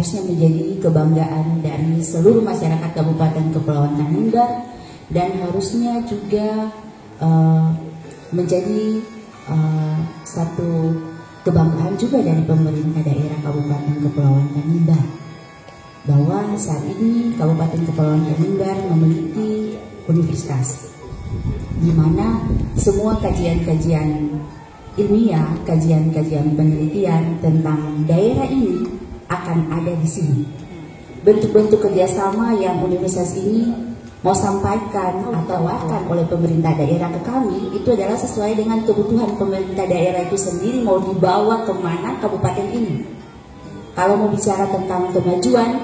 seharusnya menjadi kebanggaan dari seluruh masyarakat Kabupaten Kepulauan Tanimbar, dan harusnya juga menjadi satu kebanggaan juga dari pemerintah daerah Kabupaten Kepulauan Tanimbar, bahwa saat ini Kabupaten Kepulauan Tanimbar memiliki universitas di mana semua kajian-kajian ilmiah, kajian-kajian penelitian tentang daerah ini akan ada di sini. Bentuk-bentuk kerjasama yang universitas ini mau sampaikan atau tawarkan oleh pemerintah daerah ke kami itu adalah sesuai dengan kebutuhan pemerintah daerah itu sendiri, mau dibawa kemana kabupaten ini. Kalau mau bicara tentang kemajuan,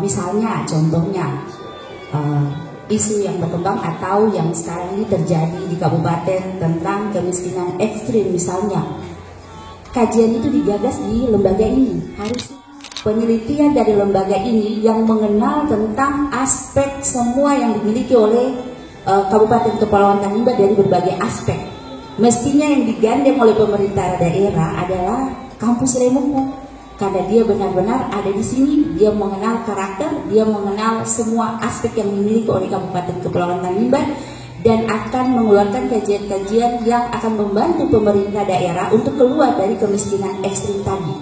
misalnya contohnya isu yang berkembang atau yang sekarang ini terjadi di kabupaten tentang kemiskinan ekstrim misalnya, kajian itu digagas di lembaga ini. Harus penelitian dari lembaga ini yang mengenal tentang aspek semua yang dimiliki oleh Kabupaten Kepulauan Tanimbar dari berbagai aspek. Mestinya yang digandeng oleh pemerintah daerah adalah kampus Lemuku, karena dia benar-benar ada di sini, dia mengenal karakter, dia mengenal semua aspek yang dimiliki oleh Kabupaten Kepulauan Tanimbar, dan akan mengeluarkan kajian-kajian yang akan membantu pemerintah daerah untuk keluar dari kemiskinan ekstrim tadi.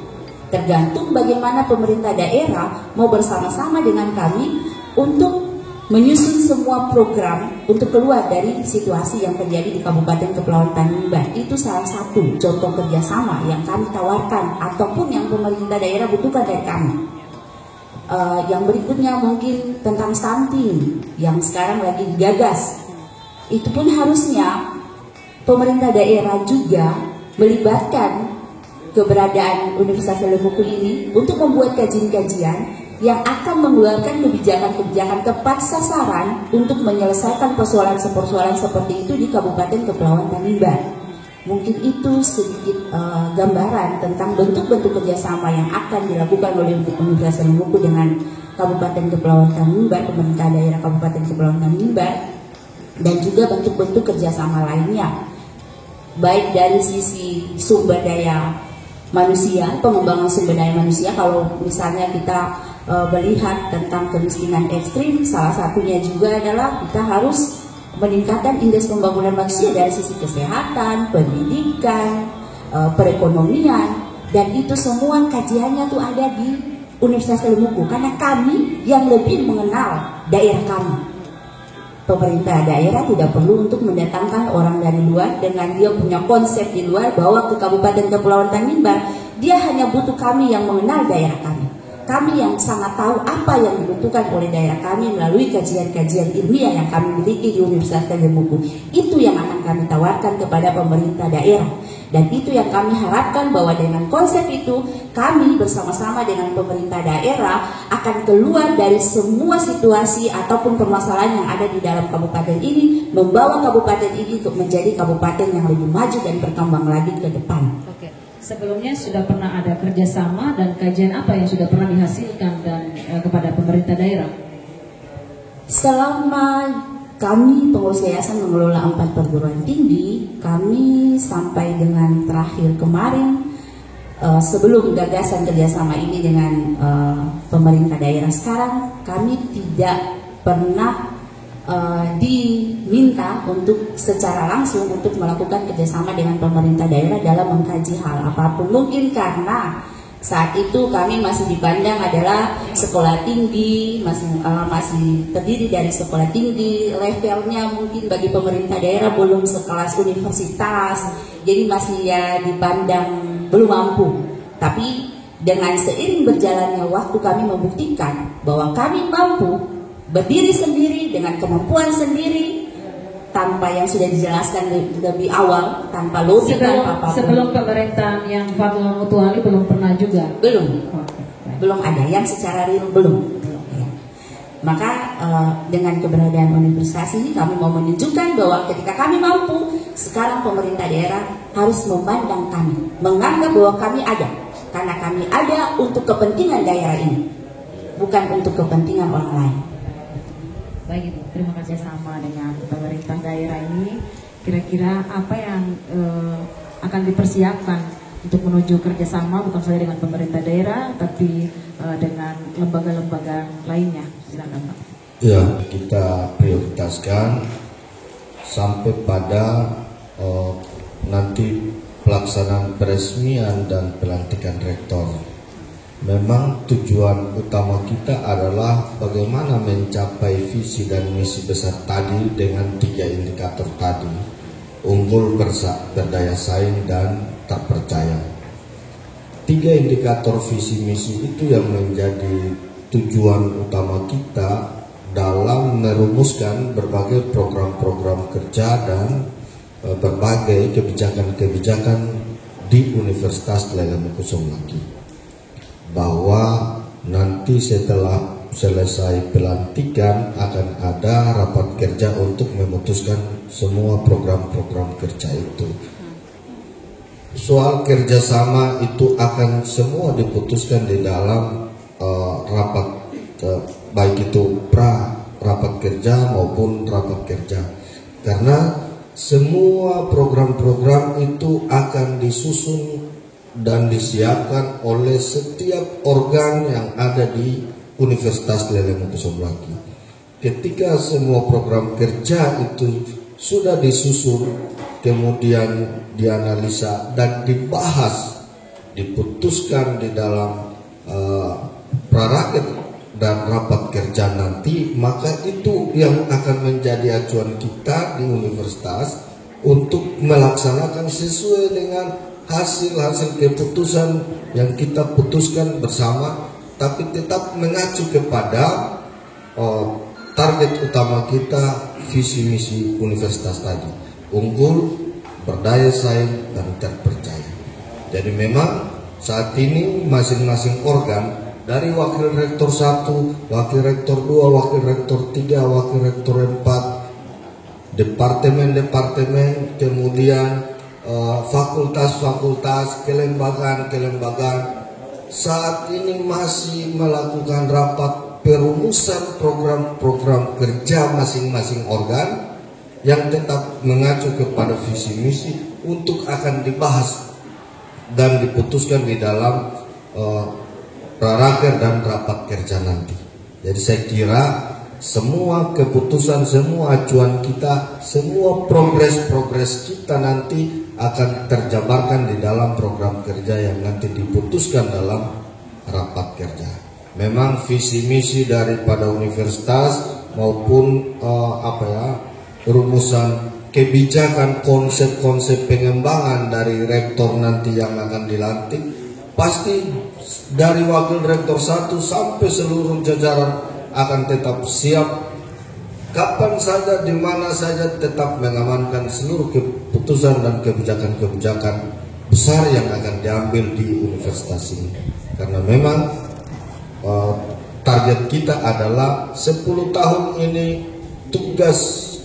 Tergantung bagaimana pemerintah daerah mau bersama-sama dengan kami untuk menyusun semua program untuk keluar dari situasi yang terjadi di Kabupaten Kepulauan Tanimbar. Itu salah satu contoh kerjasama yang kami tawarkan ataupun yang pemerintah daerah butuhkan dari kami. Yang berikutnya mungkin tentang stunting yang sekarang lagi digagas. Itu pun harusnya pemerintah daerah juga melibatkan keberadaan Universitas Lemuku ini untuk membuat kajian-kajian yang akan mengeluarkan kebijakan-kebijakan tepat sasaran untuk menyelesaikan persoalan-persoalan seperti itu di Kabupaten Kepulauan Tanimbar. Mungkin itu sedikit gambaran tentang bentuk-bentuk kerjasama yang akan dilakukan oleh Universitas Lemuku dengan Kabupaten Kepulauan Tanimbar, pemerintah daerah Kabupaten Kepulauan Tanimbar, dan juga bentuk-bentuk kerjasama lainnya, baik dari sisi sumber daya manusia, pengembangan sumber daya manusia. Kalau misalnya kita melihat tentang kemiskinan ekstrim, salah satunya juga adalah kita harus meningkatkan indeks pembangunan manusia dari sisi kesehatan, pendidikan, perekonomian, dan itu semua kajiannya tuh ada di Universitas Lemuku, karena kami yang lebih mengenal daerah kami. Pemerintah daerah tidak perlu untuk mendatangkan orang dari luar dengan dia punya konsep di luar bahwa ke Kabupaten Kepulauan Tanimbar, dia hanya butuh kami yang mengenal daerah kami. Kami yang sangat tahu apa yang dibutuhkan oleh daerah kami melalui kajian-kajian ilmiah yang kami miliki di Universitas Lemuku. Itu yang akan kami tawarkan kepada pemerintah daerah. Dan itu yang kami harapkan, bahwa dengan konsep itu kami bersama-sama dengan pemerintah daerah akan keluar dari semua situasi ataupun permasalahan yang ada di dalam kabupaten ini, membawa kabupaten ini untuk menjadi kabupaten yang lebih maju dan berkembang lagi ke depan. Oke. Sebelumnya sudah pernah ada kerjasama dan kajian apa yang sudah pernah dihasilkan dan kepada pemerintah daerah? Selama kami pengurus yayasan mengelola 4 perguruan tinggi, kami sampai dengan terakhir kemarin, sebelum gagasan kerjasama ini dengan pemerintah daerah sekarang, kami tidak pernah diminta untuk secara langsung untuk melakukan kerjasama dengan pemerintah daerah dalam mengkaji hal apapun. Mungkin karena saat itu kami masih dipandang adalah sekolah tinggi, masih terdiri dari sekolah tinggi, levelnya mungkin bagi pemerintah daerah belum sekelas universitas, jadi masih ya dipandang belum mampu. Tapi dengan seiring berjalannya waktu, kami membuktikan bahwa kami mampu berdiri sendiri dengan kemampuan sendiri, tanpa yang sudah dijelaskan lebih awal, tanpa lobby, tanpa apapun. Sebelum pemerintahan yang Fatwa Mutuali belum pernah juga? Belum ada yang secara real, belum. Ya. Maka dengan keberadaan universitas ini kami mau menunjukkan bahwa ketika kami mampu, sekarang pemerintah daerah harus memandang kami, menganggap bahwa kami ada, karena kami ada untuk kepentingan daerah ini, bukan untuk kepentingan orang lain. Baik Ibu, terima kasih. Sama dengan pemerintah daerah ini, kira-kira apa yang akan dipersiapkan untuk menuju kerjasama bukan saja dengan pemerintah daerah, tapi dengan lembaga-lembaga lainnya. Silakan Pak. Ya, kita prioritaskan sampai pada nanti pelaksanaan peresmian dan pelantikan rektor. Memang tujuan utama kita adalah bagaimana mencapai visi dan misi besar tadi dengan 3 indikator tadi: unggul, berdaya saing, dan terpercaya. 3 indikator visi misi itu yang menjadi tujuan utama kita dalam merumuskan berbagai program-program kerja dan berbagai kebijakan-kebijakan di Universitas Lelemukosong lagi. Bahwa nanti setelah selesai pelantikan akan ada rapat kerja untuk memutuskan semua program-program kerja itu. Soal kerjasama itu akan semua diputuskan di dalam rapat, baik itu rapat kerja maupun rapat kerja, karena semua program-program itu akan disusun dan disiapkan oleh setiap organ yang ada di Universitas Lelemukosong lagi. Ketika semua program kerja itu sudah disusun, kemudian dianalisa dan dibahas, diputuskan di dalam praraket dan rapat kerja nanti, maka itu yang akan menjadi acuan kita di universitas untuk melaksanakan sesuai dengan hasil-hasil keputusan yang kita putuskan bersama, tapi tetap mengacu kepada target utama kita, visi misi universitas tadi: unggul, berdaya saing, dan terpercaya. Jadi memang saat ini masing-masing organ, dari wakil rektor 1, wakil rektor 2, wakil rektor 3, wakil rektor 4, departemen-departemen, kemudian fakultas-fakultas, kelembagaan, saat ini masih melakukan rapat perumusan program-program kerja masing-masing organ yang tetap mengacu kepada visi misi untuk akan dibahas dan diputuskan di dalam praraker dan rapat kerja nanti. Jadi saya kira semua keputusan, semua acuan kita, semua progres kita nanti akan terjabarkan di dalam program kerja yang nanti diputuskan dalam rapat kerja. Memang visi misi daripada universitas maupun rumusan kebijakan, konsep-konsep pengembangan dari rektor nanti yang akan dilantik, pasti dari wakil rektor 1 sampai seluruh jajaran akan tetap siap kapan saja, di mana saja, tetap mengamankan seluruh keputusan dan kebijakan-kebijakan besar yang akan diambil di universitas ini. Karena memang target kita adalah 10 tahun ini tugas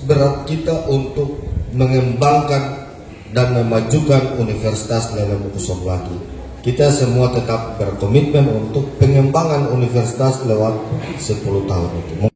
berat kita untuk mengembangkan dan memajukan Universitas Lelemukosong lagi. Kita semua tetap berkomitmen untuk pengembangan universitas lewat 10 tahun itu.